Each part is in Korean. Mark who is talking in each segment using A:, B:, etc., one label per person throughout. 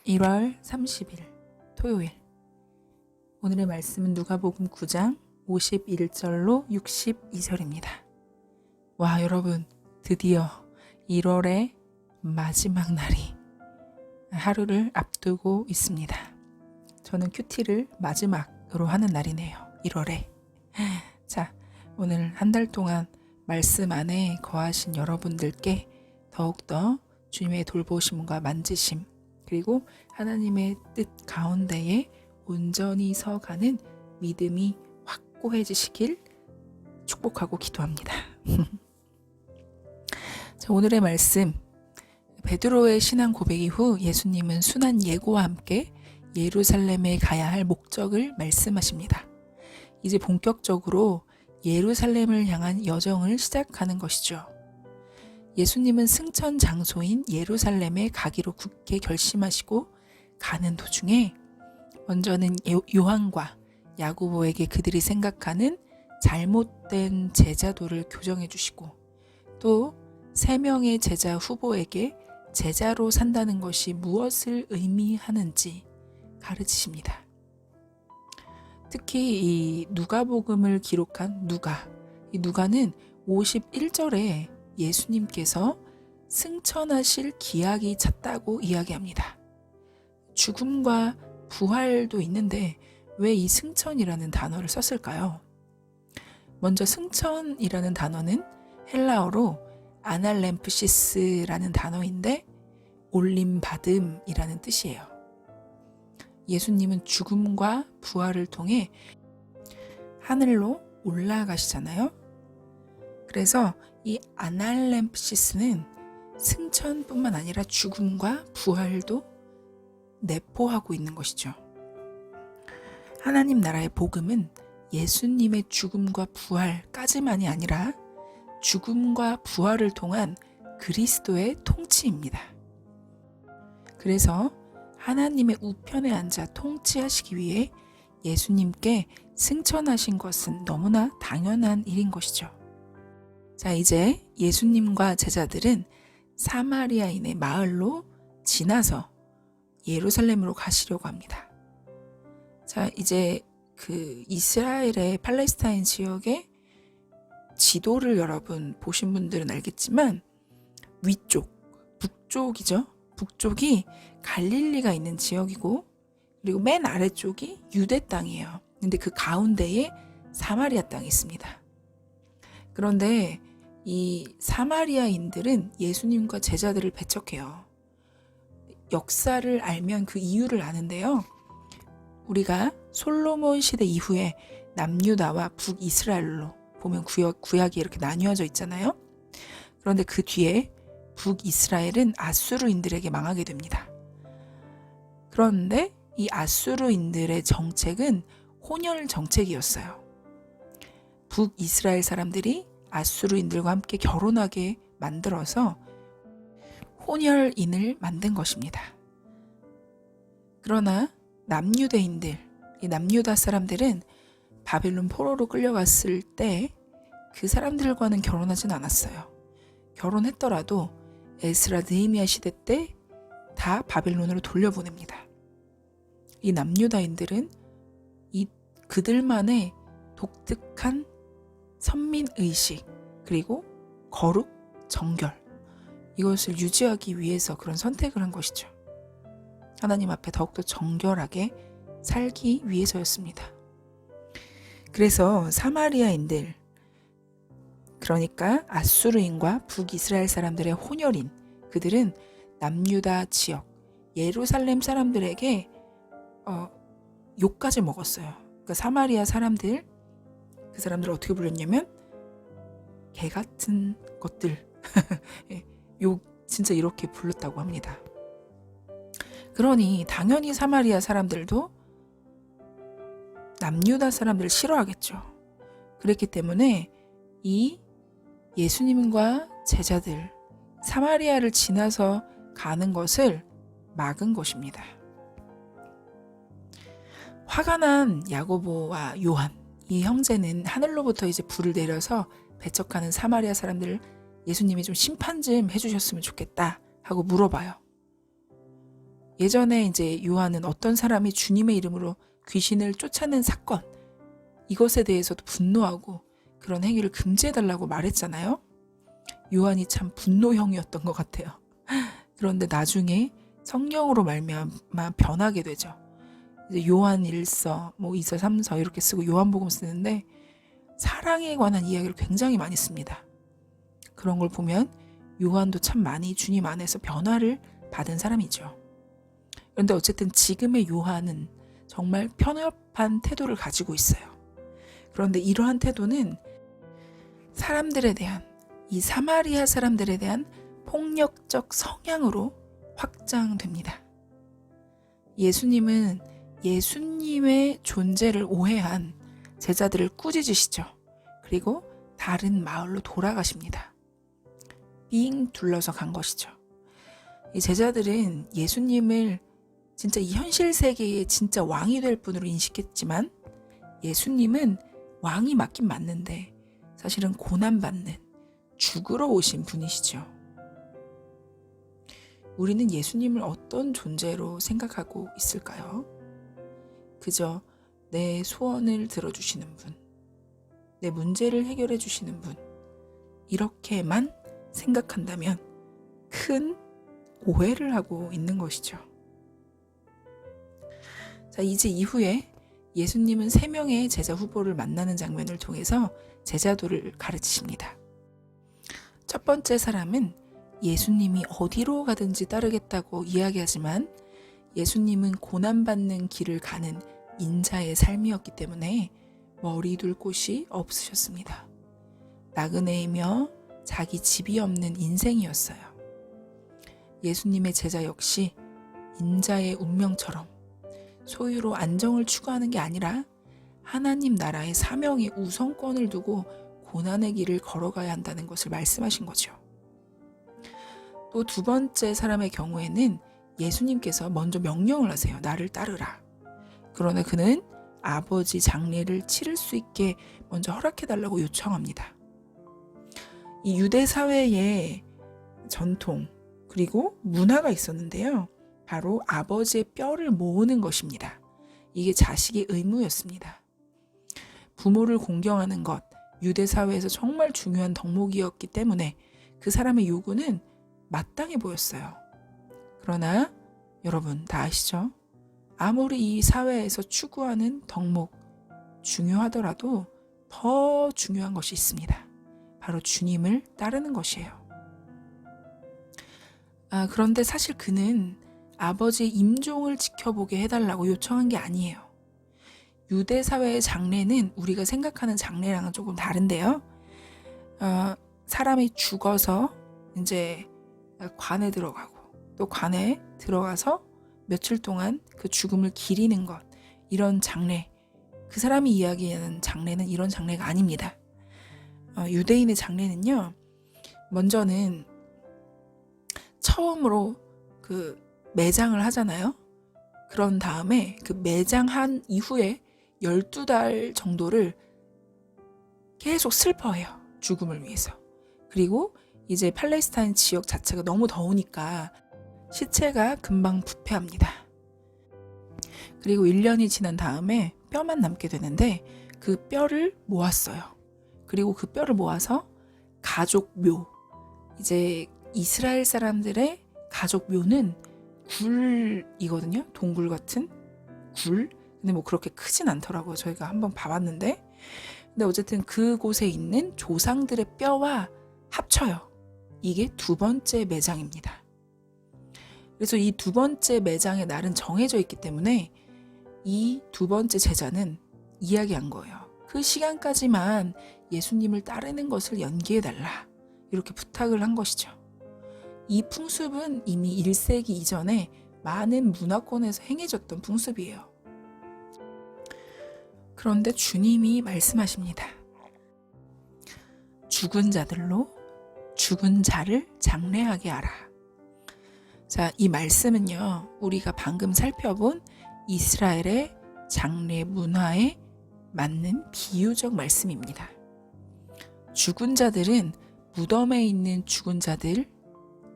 A: 1월 30일 토요일. 오늘의 말씀은 누가복음 9장 51절로 62절입니다. 와, 여러분, 드디어 1월의 마지막 날이 하루를 앞두고 있습니다. 저는 큐티를 마지막으로 하는 날이네요. 1월에. 자, 오늘 한 달 동안 말씀 안에 거하신 여러분들께 더욱더 주님의 돌보심과 만지심, 그리고 하나님의 뜻 가운데에 온전히 서가는 믿음이 확고해지시길 축복하고 기도합니다. 자, 오늘의 말씀, 베드로의 신앙 고백 이후 예수님은 순한 예고와 함께 예루살렘에 가야 할 목적을 말씀하십니다. 이제 본격적으로 예루살렘을 향한 여정을 시작하는 것이죠. 예수님은 승천 장소인 예루살렘에 가기로 굳게 결심하시고 가는 도중에 먼저는 요한과 야고보에게 그들이 생각하는 잘못된 제자도를 교정해 주시고, 또 3명의 제자 후보에게 제자로 산다는 것이 무엇을 의미하는지 가르치십니다. 특히 이 누가복음을 기록한 이 누가는 51절에 예수님께서 승천하실 기약이 찼다고 이야기합니다. 죽음과 부활도 있는데 왜 이 승천이라는 단어를 썼을까요? 먼저 승천이라는 단어는 헬라어로 아날렘프시스라는 단어인데 올림받음이라는 뜻이에요. 예수님은 죽음과 부활을 통해 하늘로 올라가시잖아요. 그래서 이 아날렘프시스는 승천뿐만 아니라 죽음과 부활도 내포하고 있는 것이죠. 하나님 나라의 복음은 예수님의 죽음과 부활까지만이 아니라 죽음과 부활을 통한 그리스도의 통치입니다. 그래서 하나님의 우편에 앉아 통치하시기 위해 예수님께 승천하신 것은 너무나 당연한 일인 것이죠. 자, 이제 예수님과 제자들은 사마리아인의 마을로 지나서 예루살렘으로 가시려고 합니다. 자, 이제 그 이스라엘의 팔레스타인 지역의 지도를 여러분 보신 분들은 알겠지만 위쪽, 북쪽이죠. 북쪽이 갈릴리가 있는 지역이고, 그리고 맨 아래쪽이 유대 땅이에요. 근데 그 가운데에 사마리아 땅이 있습니다. 그런데 이 사마리아인들은 예수님과 제자들을 배척해요. 역사를 알면 그 이유를 아는데요. 우리가 솔로몬 시대 이후에 남유다와 북이스라엘로 보면 구약이 이렇게 나뉘어져 있잖아요. 그런데 그 뒤에 북이스라엘은 아수르인들에게 망하게 됩니다. 그런데 이 아수르인들의 정책은 혼혈 정책이었어요. 북이스라엘 사람들이 아수르인들과 함께 결혼하게 만들어서 혼혈인을 만든 것입니다. 그러나 남유대인들, 이 남유다 사람들은 바벨론 포로로 끌려갔을 때 그 사람들과는 결혼하진 않았어요. 결혼했더라도 에스라 느헤미야 시대 때 다 바벨론으로 돌려보냅니다. 이 남유다인들은 그들만의 독특한 선민의식, 그리고 거룩, 정결, 이것을 유지하기 위해서 그런 선택을 한 것이죠. 하나님 앞에 더욱더 정결하게 살기 위해서였습니다. 그래서 사마리아인들, 그러니까 아수르인과 북이스라엘 사람들의 혼혈인, 그들은 남유다 지역, 예루살렘 사람들에게 욕까지 먹었어요. 그러니까 사마리아 사람들, 그 사람들을 어떻게 불렀냐면 개 같은 것들, 욕 진짜 이렇게 불렀다고 합니다. 그러니 당연히 사마리아 사람들도 남유다 사람들을 싫어하겠죠. 그랬기 때문에 이 예수님과 제자들, 사마리아를 지나서 가는 것을 막은 것입니다. 화가 난 야고보와 요한, 이 형제는 하늘로부터 이제 불을 내려서 배척하는 사마리아 사람들을 예수님이 좀 심판 좀 해주셨으면 좋겠다 하고 물어봐요. 예전에 이제 요한은 어떤 사람이 주님의 이름으로 귀신을 쫓아낸 사건, 이것에 대해서도 분노하고 그런 행위를 금지해달라고 말했잖아요. 요한이 참 분노형이었던 것 같아요. 그런데 나중에 성령으로 말미암아 변하게 되죠. 이제 요한 1서, 뭐 2서, 3서 이렇게 쓰고 요한복음 쓰는데 사랑에 관한 이야기를 굉장히 많이 씁니다. 그런 걸 보면 요한도 참 많이 주님 안에서 변화를 받은 사람이죠. 그런데 어쨌든 지금의 요한은 정말 편협한 태도를 가지고 있어요. 그런데 이러한 태도는 사람들에 대한, 이 사마리아 사람들에 대한 폭력적 성향으로 확장됩니다. 예수님은 예수님의 존재를 오해한 제자들을 꾸짖으시죠. 그리고 다른 마을로 돌아가십니다. 빙 둘러서 간 것이죠. 이 제자들은 예수님을 진짜 이 현실 세계의 진짜 왕이 될 분으로 인식했지만 예수님은 왕이 맞긴 맞는데 사실은 고난받는, 죽으러 오신 분이시죠. 우리는 예수님을 어떤 존재로 생각하고 있을까요? 그저 내 소원을 들어주시는 분, 내 문제를 해결해 주시는 분, 이렇게만 생각한다면 큰 오해를 하고 있는 것이죠. 자, 이제 이후에 예수님은 3명의 제자 후보를 만나는 장면을 통해서 제자도를 가르치십니다. 첫 번째 사람은 예수님이 어디로 가든지 따르겠다고 이야기하지만 예수님은 고난받는 길을 가는 인자의 삶이었기 때문에 머리 둘 곳이 없으셨습니다. 나그네이며 자기 집이 없는 인생이었어요. 예수님의 제자 역시 인자의 운명처럼 소유로 안정을 추구하는 게 아니라 하나님 나라의 사명의 우선권을 두고 고난의 길을 걸어가야 한다는 것을 말씀하신 거죠. 또 두 번째 사람의 경우에는 예수님께서 먼저 명령을 하세요. 나를 따르라. 그러나 그는 아버지 장례를 치를 수 있게 먼저 허락해달라고 요청합니다. 이 유대 사회의 전통 그리고 문화가 있었는데요. 바로 아버지의 뼈를 모으는 것입니다. 이게 자식의 의무였습니다. 부모를 공경하는 것, 유대 사회에서 정말 중요한 덕목이었기 때문에 그 사람의 요구는 마땅해 보였어요. 그러나 여러분 다 아시죠? 아무리 이 사회에서 추구하는 덕목 중요하더라도 더 중요한 것이 있습니다. 바로 주님을 따르는 것이에요. 그런데 사실 그는 아버지의 임종을 지켜보게 해달라고 요청한 게 아니에요. 유대 사회의 장례는 우리가 생각하는 장례랑은 조금 다른데요. 사람이 죽어서 이제 관에 들어가고 또 관에 들어가서 며칠 동안 그 죽음을 기리는 것, 이런 장례, 그 사람이 이야기하는 장례는 이런 장례가 아닙니다. 유대인의 장례는요, 먼저는 처음으로 그 매장을 하잖아요. 그런 다음에 그 매장한 이후에 12달 정도를 계속 슬퍼해요. 죽음을 위해서. 그리고 이제 팔레스타인 지역 자체가 너무 더우니까 시체가 금방 부패합니다. 그리고 1년이 지난 다음에 뼈만 남게 되는데 그 뼈를 모았어요. 그리고 그 뼈를 모아서 가족묘, 이제 이스라엘 사람들의 가족묘는 굴이거든요. 동굴 같은 굴. 근데 뭐 그렇게 크진 않더라고요. 저희가 한번 봐봤는데. 근데 어쨌든 그곳에 있는 조상들의 뼈와 합쳐요. 이게 두 번째 매장입니다. 그래서 이 두 번째 매장의 날은 정해져 있기 때문에 이 두 번째 제자는 이야기한 거예요. 그 시간까지만 예수님을 따르는 것을 연기해달라. 이렇게 부탁을 한 것이죠. 이 풍습은 이미 1세기 이전에 많은 문화권에서 행해졌던 풍습이에요. 그런데 주님이 말씀하십니다. 죽은 자들로 죽은 자를 장례하게 하라. 자, 이 말씀은요, 우리가 방금 살펴본 이스라엘의 장례 문화에 맞는 비유적 말씀입니다. 죽은 자들은 무덤에 있는 죽은 자들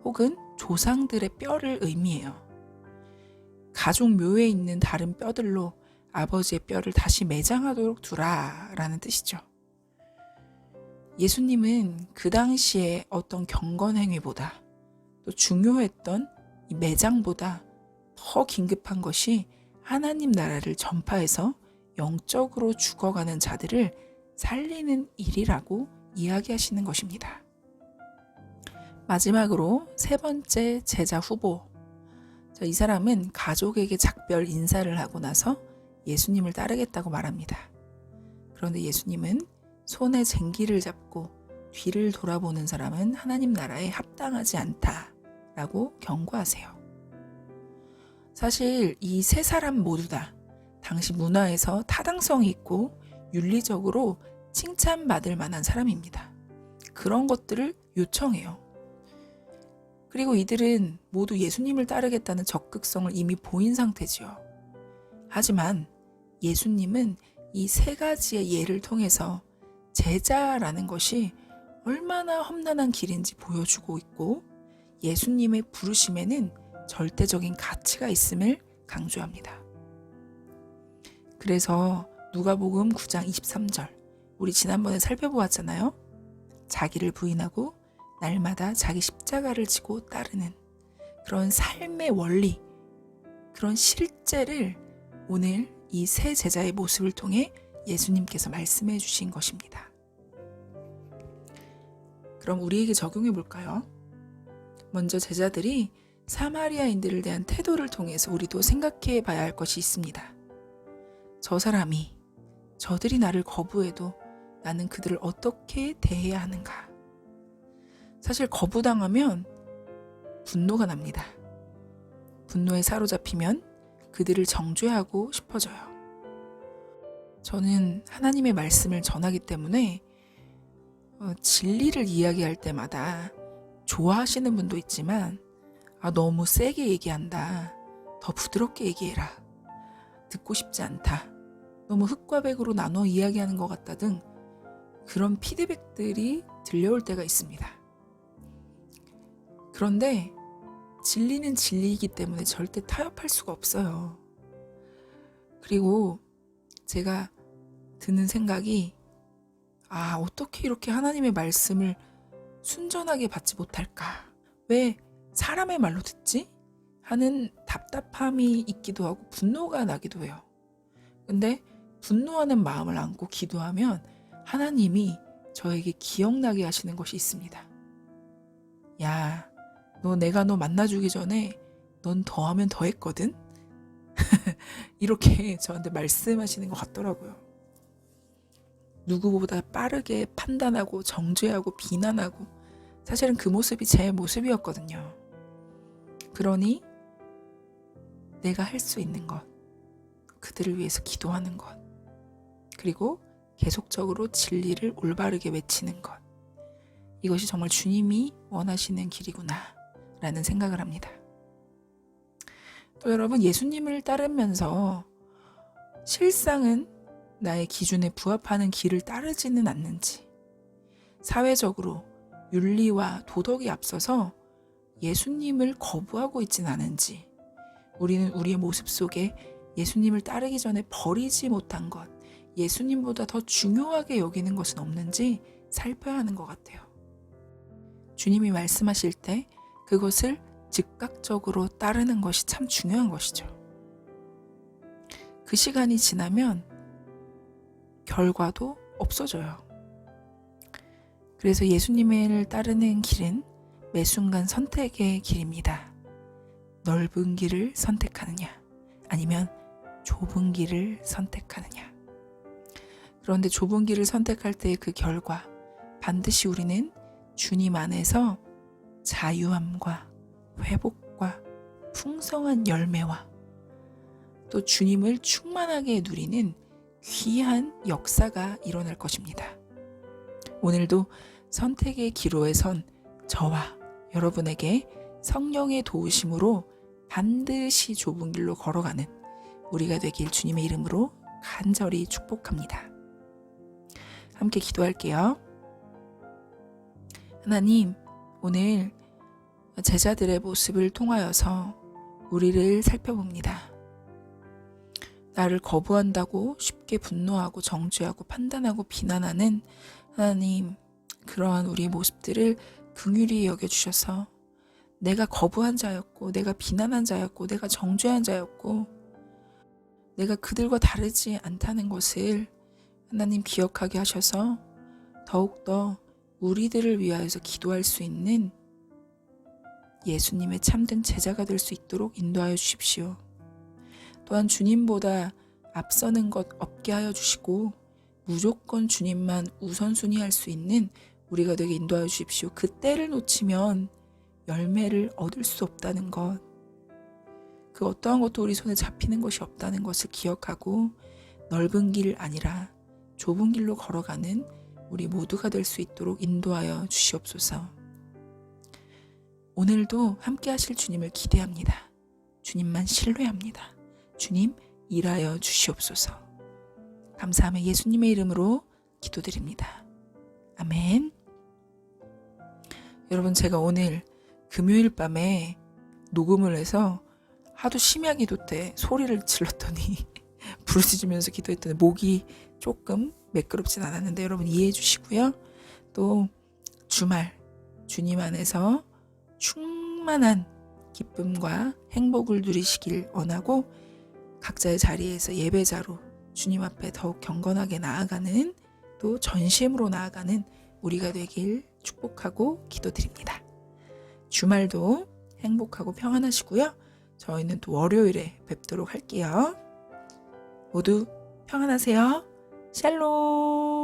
A: 혹은 조상들의 뼈를 의미해요. 가족 묘에 있는 다른 뼈들로 아버지의 뼈를 다시 매장하도록 두라라는 뜻이죠. 예수님은 그 당시에 어떤 경건 행위보다 또 중요했던 이 매장보다 더 긴급한 것이 하나님 나라를 전파해서 영적으로 죽어가는 자들을 살리는 일이라고 이야기하시는 것입니다. 마지막으로 세 번째 제자 후보. 이 사람은 가족에게 작별 인사를 하고 나서 예수님을 따르겠다고 말합니다. 그런데 예수님은 손에 쟁기를 잡고 뒤를 돌아보는 사람은 하나님 나라에 합당하지 않다라고 경고하세요. 사실 이 세 사람 모두 다 당시 문화에서 타당성이 있고 윤리적으로 칭찬받을 만한 사람입니다. 그런 것들을 요청해요. 그리고 이들은 모두 예수님을 따르겠다는 적극성을 이미 보인 상태지요. 하지만 예수님은 이 세 가지의 예를 통해서 제자라는 것이 얼마나 험난한 길인지 보여주고 있고 예수님의 부르심에는 절대적인 가치가 있음을 강조합니다. 그래서 누가복음 9장 23절 우리 지난번에 살펴보았잖아요. 자기를 부인하고 날마다 자기 십자가를 지고 따르는 그런 삶의 원리, 그런 실제를 오늘 이 세 제자의 모습을 통해 예수님께서 말씀해 주신 것입니다. 그럼 우리에게 적용해 볼까요? 먼저 제자들이 사마리아인들에 대한 태도를 통해서 우리도 생각해 봐야 할 것이 있습니다. 저 사람이, 저들이 나를 거부해도 나는 그들을 어떻게 대해야 하는가? 사실 거부당하면 분노가 납니다. 분노에 사로잡히면 그들을 정죄하고 싶어져요. 저는 하나님의 말씀을 전하기 때문에 진리를 이야기할 때마다 좋아하시는 분도 있지만 너무 세게 얘기한다. 더 부드럽게 얘기해라. 듣고 싶지 않다. 너무 흙과 백으로 나눠 이야기하는 것 같다 등 그런 피드백들이 들려올 때가 있습니다. 그런데 진리는 진리이기 때문에 절대 타협할 수가 없어요. 그리고 제가 드는 생각이 어떻게 이렇게 하나님의 말씀을 순전하게 받지 못할까? 왜 사람의 말로 듣지? 하는 답답함이 있기도 하고 분노가 나기도 해요. 근데 분노하는 마음을 안고 기도하면 하나님이 저에게 기억나게 하시는 것이 있습니다. 야, 내가 너 만나주기 전에 넌 더하면 더했거든? 이렇게 저한테 말씀하시는 것 같더라고요. 누구보다 빠르게 판단하고 정죄하고 비난하고 사실은 그 모습이 제 모습이었거든요. 그러니 내가 할 수 있는 것, 그들을 위해서 기도하는 것, 그리고 계속적으로 진리를 올바르게 외치는 것, 이것이 정말 주님이 원하시는 길이구나 라는 생각을 합니다. 또 여러분, 예수님을 따르면서 실상은 나의 기준에 부합하는 길을 따르지는 않는지, 사회적으로 윤리와 도덕이 앞서서 예수님을 거부하고 있진 않은지, 우리는 우리의 모습 속에 예수님을 따르기 전에 버리지 못한 것, 예수님보다 더 중요하게 여기는 것은 없는지 살펴야 하는 것 같아요. 주님이 말씀하실 때 그것을 즉각적으로 따르는 것이 참 중요한 것이죠. 그 시간이 지나면 결과도 없어져요. 그래서 예수님을 따르는 길은 매 순간 선택의 길입니다. 넓은 길을 선택하느냐, 아니면 좁은 길을 선택하느냐. 그런데 좁은 길을 선택할 때의 그 결과, 반드시 우리는 주님 안에서 자유함과 회복과 풍성한 열매와 또 주님을 충만하게 누리는 귀한 역사가 일어날 것입니다. 오늘도 선택의 기로에 선 저와 여러분에게 성령의 도우심으로 반드시 좁은 길로 걸어가는 우리가 되길 주님의 이름으로 간절히 축복합니다. 함께 기도할게요. 하나님, 오늘 제자들의 모습을 통하여서 우리를 살펴봅니다. 나를 거부한다고 쉽게 분노하고 정죄하고 판단하고 비난하는 하나님, 그러한 우리의 모습들을 긍휼히 여겨주셔서 내가 거부한 자였고, 내가 비난한 자였고, 내가 정죄한 자였고, 내가 그들과 다르지 않다는 것을 하나님 기억하게 하셔서 더욱더 우리들을 위하여서 기도할 수 있는 예수님의 참된 제자가 될 수 있도록 인도하여 주십시오. 또한 주님보다 앞서는 것 없게 하여 주시고 무조건 주님만 우선순위할 수 있는 우리가 되게 인도하여 주십시오. 그 때를 놓치면 열매를 얻을 수 없다는 것, 그 어떠한 것도 우리 손에 잡히는 것이 없다는 것을 기억하고 넓은 길 아니라 좁은 길로 걸어가는 우리 모두가 될 수 있도록 인도하여 주시옵소서. 오늘도 함께 하실 주님을 기대합니다. 주님만 신뢰합니다. 주님 일하여 주시옵소서. 감사하며 예수님의 이름으로 기도드립니다. 아멘. 여러분, 제가 오늘 금요일 밤에 녹음을 해서 하도 심야 기도 때 소리를 질렀더니 부르짖으면서 기도했더니 목이 조금 매끄럽진 않았는데 여러분 이해해 주시고요. 또 주말 주님 안에서 충만한 기쁨과 행복을 누리시길 원하고 각자의 자리에서 예배자로 주님 앞에 더욱 경건하게 나아가는, 또 전심으로 나아가는 우리가 되길 축복하고 기도드립니다. 주말도 행복하고 평안하시고요. 저희는 또 월요일에 뵙도록 할게요. 모두 평안하세요. 샬롬.